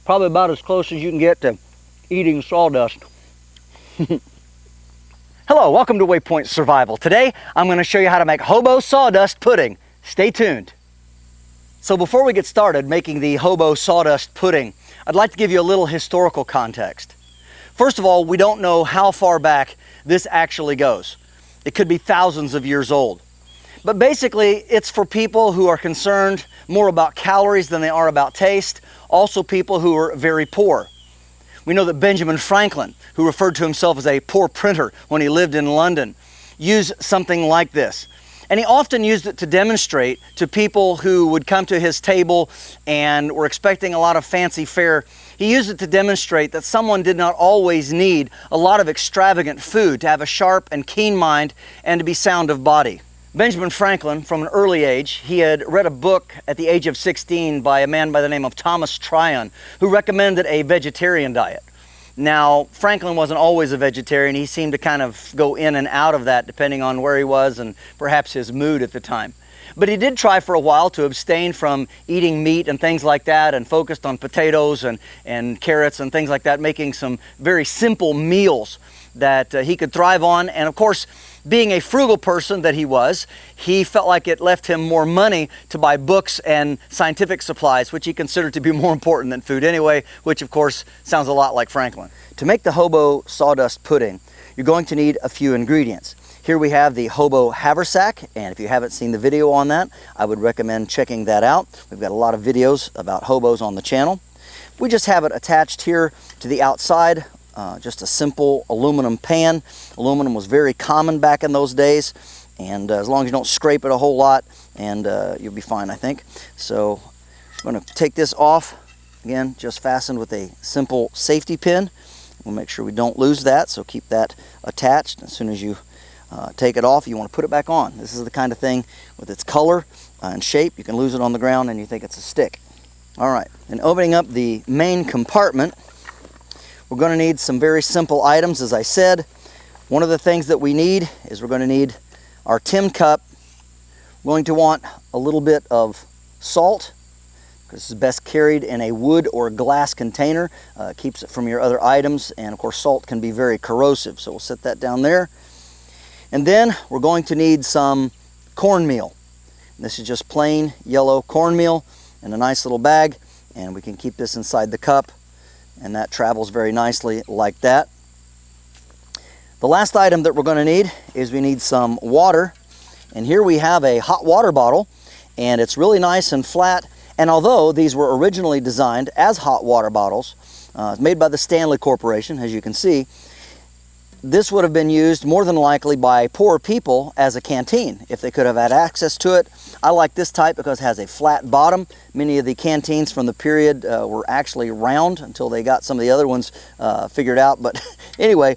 Probably about as close as you can get to eating sawdust. Hello, welcome to WayPoint Survival. Today, I'm going to show you how to make hobo sawdust pudding. Stay tuned. So before we get started making the hobo sawdust pudding, I'd like to give you a little historical context. First of all, we don't know how far back this actually goes. It could be thousands of years old. But basically, it's for people who are concerned more about calories than they are about taste, also people who are very poor. We know that Benjamin Franklin, who referred to himself as a poor printer when he lived in London, used something like this. And he often used it to demonstrate to people who would come to his table and were expecting a lot of fancy fare. He used it to demonstrate that someone did not always need a lot of extravagant food to have a sharp and keen mind and to be sound of body. Benjamin Franklin, from an early age, he had read a book at the age of 16 by a man by the name of Thomas Tryon, who recommended a vegetarian diet. Now, Franklin wasn't always a vegetarian. He seemed to kind of go in and out of that depending on where he was and perhaps his mood at the time. But he did try for a while to abstain from eating meat and things like that and focused on potatoes and carrots and things like that, making some very simple meals that he could thrive on. And of course, being a frugal person that he was, he felt like it left him more money to buy books and scientific supplies, which he considered to be more important than food anyway, which of course sounds a lot like Franklin. To make the hobo sawdust pudding, you're going to need a few ingredients. Here we have the hobo haversack, and if you haven't seen the video on that, I would recommend checking that out. We've got a lot of videos about hobos on the channel. We just have it attached here to the outside. Just a simple aluminum pan. Aluminum was very common back in those days, and as long as you don't scrape it a whole lot, and you'll be fine, I think. So I'm going to take this off. Again, just fastened with a simple safety pin. We'll make sure we don't lose that, so keep that attached. As soon as you take it off, you want to put it back on. This is the kind of thing with its color and shape, you can lose it on the ground and you think it's a stick. All right, and opening up the main compartment, we're going to need some very simple items, as I said. One of the things that we need is we're going to need our tin cup. We're going to want a little bit of salt, because this is best carried in a wood or glass container. Keeps it from your other items, and of course salt can be very corrosive, so we'll set that down there. And then we're going to need some cornmeal. This is just plain yellow cornmeal in a nice little bag, and we can keep this inside the cup. And that travels very nicely like that. The last item that we're going to need is we need some water. And here we have a hot water bottle, and it's really nice and flat. And although these were originally designed as hot water bottles, made by the Stanley Corporation, as you can see, this would have been used more than likely by poor people as a canteen if they could have had access to it. I like this type because it has a flat bottom. Many of the canteens from the period were actually round until they got some of the other ones figured out. But anyway,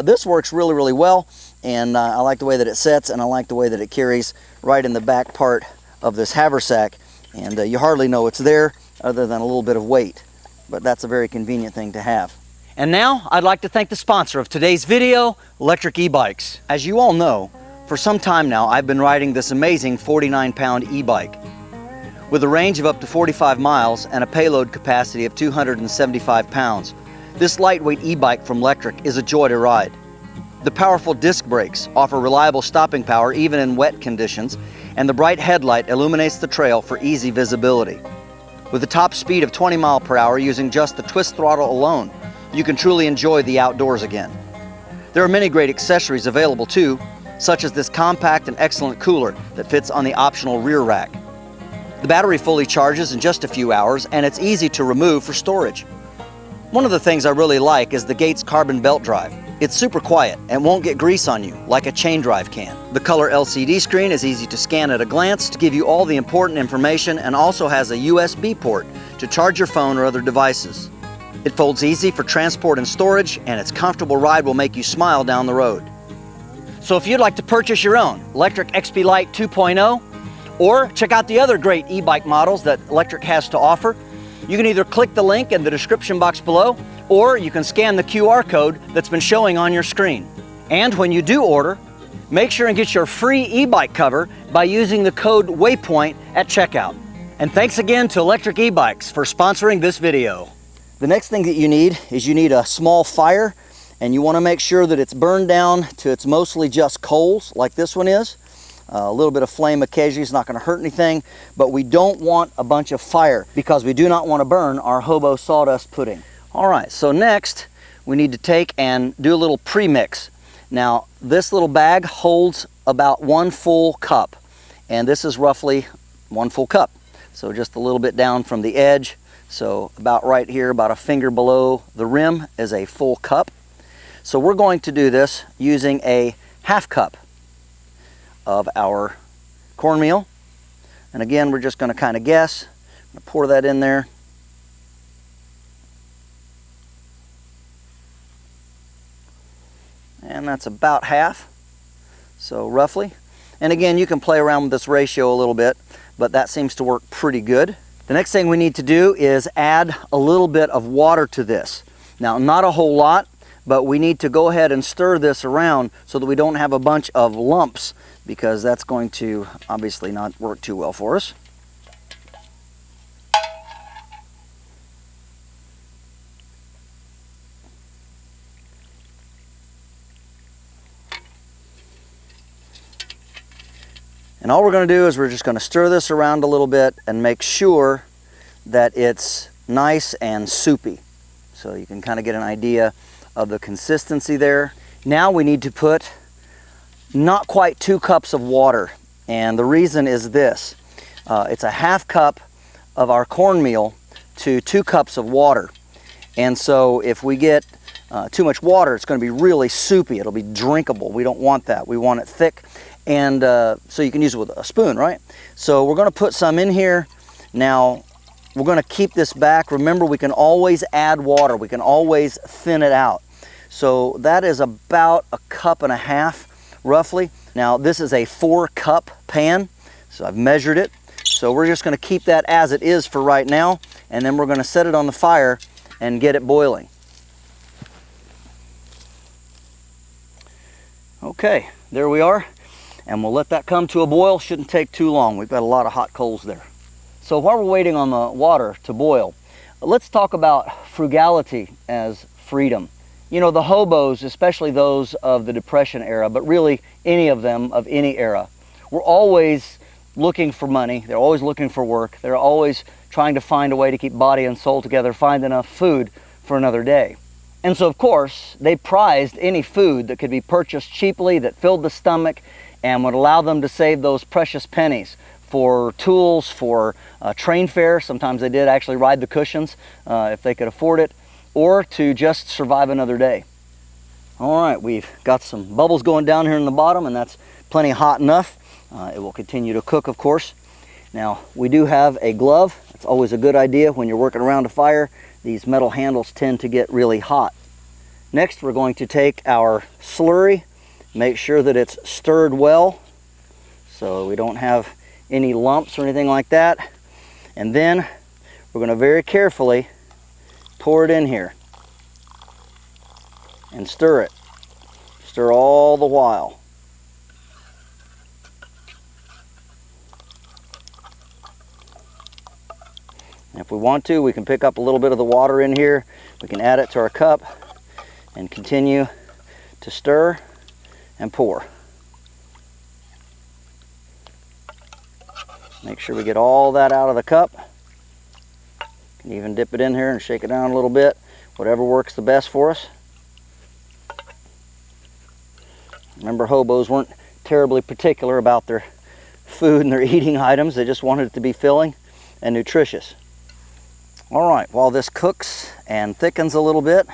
this works really, really well, and I like the way that it sets, and I like the way that it carries right in the back part of this haversack, and you hardly know it's there other than a little bit of weight, but that's a very convenient thing to have. And now, I'd like to thank the sponsor of today's video, Electric e-bikes. As you all know, for some time now, I've been riding this amazing 49-pound e-bike. With a range of up to 45 miles and a payload capacity of 275 pounds, this lightweight e-bike from Electric is a joy to ride. The powerful disc brakes offer reliable stopping power even in wet conditions, and the bright headlight illuminates the trail for easy visibility. With a top speed of 20 miles per hour using just the twist throttle alone, you can truly enjoy the outdoors again. There are many great accessories available too, such as this compact and excellent cooler that fits on the optional rear rack. The battery fully charges in just a few hours, and it's easy to remove for storage. One of the things I really like is the Gates carbon belt drive. It's super quiet and won't get grease on you like a chain drive can. The color LCD screen is easy to scan at a glance to give you all the important information, and also has a USB port to charge your phone or other devices. It folds easy for transport and storage, and its comfortable ride will make you smile down the road. So if you'd like to purchase your own Electric XP Lite 2.0, or check out the other great e-bike models that Electric has to offer, you can either click the link in the description box below, or you can scan the QR code that's been showing on your screen. And when you do order, make sure and get your free e-bike cover by using the code WayPoint at checkout. And thanks again to Electric e-bikes for sponsoring this video. The next thing that you need is you need a small fire, and you want to make sure that it's burned down to it's mostly just coals like this one is. A little bit of flame occasionally is not going to hurt anything, but we don't want a bunch of fire because we do not want to burn our hobo sawdust pudding. All right, so next we need to take and do a little pre-mix. Now this little bag holds about 1 full cup, and this is roughly 1 full cup. So just a little bit down from the edge. So about right here, about a finger below the rim is a full cup. So we're going to do this using a half cup of our cornmeal. And again, we're just going to kind of guess. I'm going to pour that in there. And that's about half, so roughly. And again, you can play around with this ratio a little bit, but that seems to work pretty good. The next thing we need to do is add a little bit of water to this. Now, not a whole lot, but we need to go ahead and stir this around so that we don't have a bunch of lumps, because that's going to obviously not work too well for us. And all we're going to do is we're just going to stir this around a little bit and make sure that it's nice and soupy. So you can kind of get an idea of the consistency there. Now we need to put not quite 2 cups of water. And the reason is this. It's a half cup of our cornmeal to 2 cups of water. And so if we get too much water, it's going to be really soupy. It'll be drinkable. We don't want that. We want it thick. And so you can use it with a spoon, right? So we're going to put some in here. Now, we're going to keep this back. Remember, we can always add water. We can always thin it out. So that is about 1.5 cups, roughly. Now, this is a 4-cup pan, so I've measured it. So we're just going to keep that as it is for right now, and then we're going to set it on the fire and get it boiling. Okay, there we are. And we'll let that come to a boil. Shouldn't take too long. We've got a lot of hot coals there. So while we're waiting on the water to boil, let's talk about frugality as freedom. You know, the hobos, especially those of the Depression era, but really any of them of any era, were always looking for money. They're always looking for work. They're always trying to find a way to keep body and soul together, find enough food for another day. And so, of course, they prized any food that could be purchased cheaply, that filled the stomach, and would allow them to save those precious pennies for tools, for train fare. Sometimes they did actually ride the cushions if they could afford it, or to just survive another day. All right, we've got some bubbles going down here in the bottom, and that's plenty hot enough. It will continue to cook, of course. Now, we do have a glove. It's always a good idea when you're working around a fire. These metal handles tend to get really hot. Next, we're going to take our slurry. Make sure that it's stirred well so we don't have any lumps or anything like that. And then we're going to very carefully pour it in here and stir it. Stir all the while. And if we want to, we can pick up a little bit of the water in here. We can add it to our cup and continue to stir and pour. Make sure we get all that out of the cup. You can even dip it in here and shake it down a little bit, whatever works the best for us. Remember, hobos weren't terribly particular about their food and their eating items. They just wanted it to be filling and nutritious. All right, while this cooks and thickens a little bit,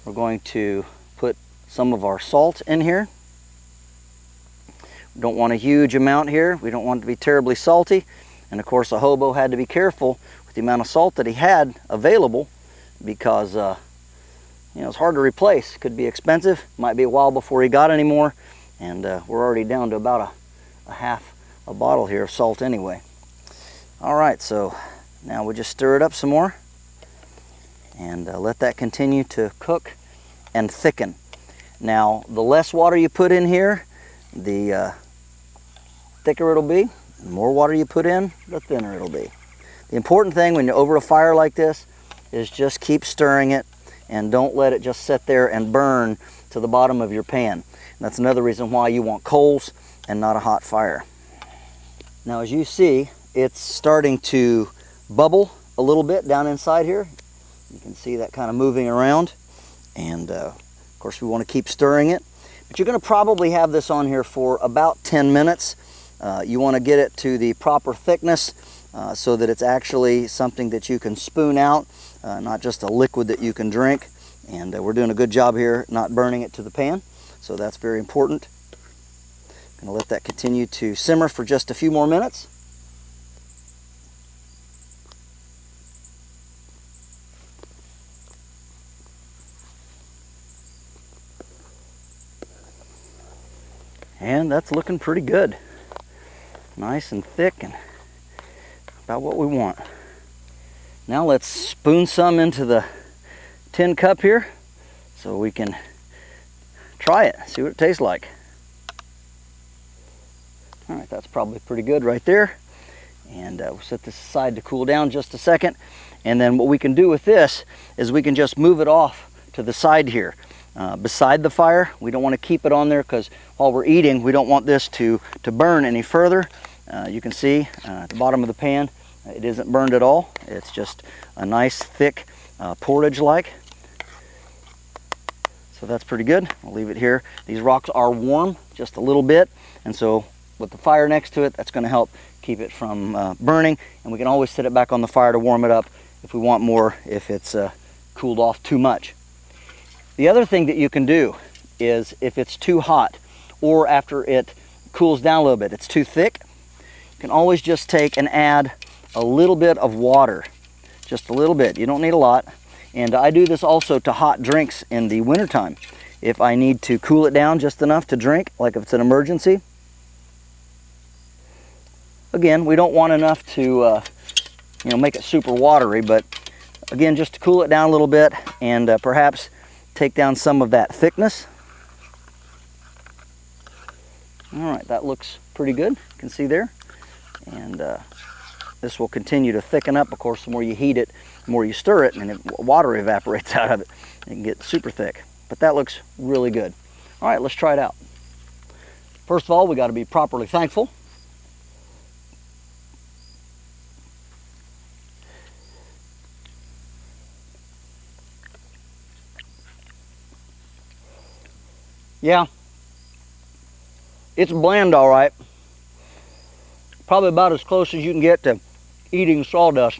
we're going to put some of our salt in here. We don't want a huge amount here. We don't want it to be terribly salty. And of course, a hobo had to be careful with the amount of salt that he had available because it's hard to replace. Could be expensive. Might be a while before he got any more. And we're already down to about a half a bottle here of salt anyway. All right, so now we just stir it up some more and let that continue to cook and thicken. Now, the less water you put in here, the thicker it'll be. The more water you put in, the thinner it'll be. The important thing when you're over a fire like this is just keep stirring it and don't let it just sit there and burn to the bottom of your pan. And that's another reason why you want coals and not a hot fire. Now, as you see, it's starting to bubble a little bit down inside here. You can see that kind of moving around. And of course, we want to keep stirring it. But you're going to probably have this on here for about 10 minutes. You want to get it to the proper thickness so that it's actually something that you can spoon out, not just a liquid that you can drink. And we're doing a good job here not burning it to the pan, so that's very important. I'm going to let that continue to simmer for just a few more minutes. And that's looking pretty good. Nice and thick and about what we want. Now let's spoon some into the tin cup here so we can try it, see what it tastes like. All right, that's probably pretty good right there. And we'll set this aside to cool down just a second. And then what we can do with this is we can just move it off to the side here. Beside the fire. We don't want to keep it on there because while we're eating, we don't want this to burn any further. You can see at the bottom of the pan, it isn't burned at all. It's just a nice thick porridge-like. So that's pretty good. I'll leave it here. These rocks are warm just a little bit, and so with the fire next to it, that's going to help keep it from burning. And we can always set it back on the fire to warm it up if we want more, if it's cooled off too much. The other thing that you can do is if it's too hot or after it cools down a little bit, it's too thick, you can always just take and add a little bit of water, just a little bit. You don't need a lot. And I do this also to hot drinks in the wintertime. If I need to cool it down just enough to drink, like if it's an emergency. Again, we don't want enough to make it super watery, but again, just to cool it down a little bit and perhaps take down some of that thickness. All right, that looks pretty good. You can see there. And this will continue to thicken up. Of course, the more you heat it, the more you stir it, and water evaporates out of it. It can get super thick. But that looks really good. All right, let's try it out. First of all, we got to be properly thankful. Yeah, it's bland all right. Probably about as close as you can get to eating sawdust.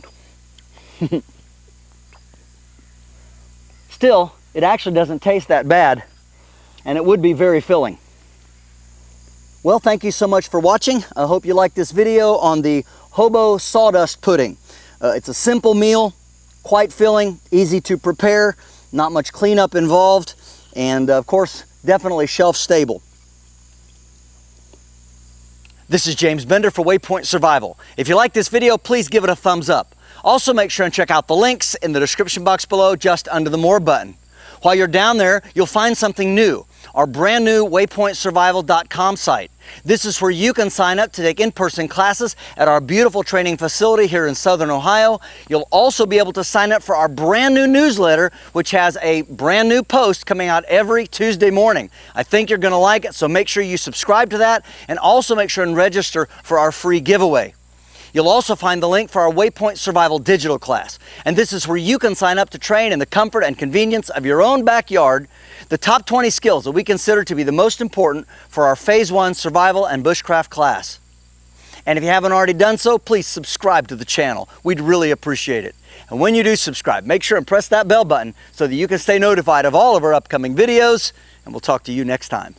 Still, it actually doesn't taste that bad, and it would be very filling. Well, thank you so much for watching. I hope you liked this video on the Hobo Sawdust pudding. It's a simple meal, quite filling, easy to prepare, not much cleanup involved, and of course, definitely shelf stable. This is James Bender for WayPoint Survival. If you like this video, please give it a thumbs up. Also, make sure and check out the links in the description box below, just under the More button. While you're down there, you'll find something new, our brand new WayPointSurvival.com site. This is where you can sign up to take in-person classes at our beautiful training facility here in Southern Ohio. You'll also be able to sign up for our brand new newsletter, which has a brand new post coming out every Tuesday morning. I think you're going to like it, so make sure you subscribe to that, and also make sure and register for our free giveaway. You'll also find the link for our WayPoint Survival digital class. And this is where you can sign up to train in the comfort and convenience of your own backyard the top 20 skills that we consider to be the most important for our Phase 1 Survival and Bushcraft class. And if you haven't already done so, please subscribe to the channel. We'd really appreciate it. And when you do subscribe, make sure and press that bell button so that you can stay notified of all of our upcoming videos. And we'll talk to you next time.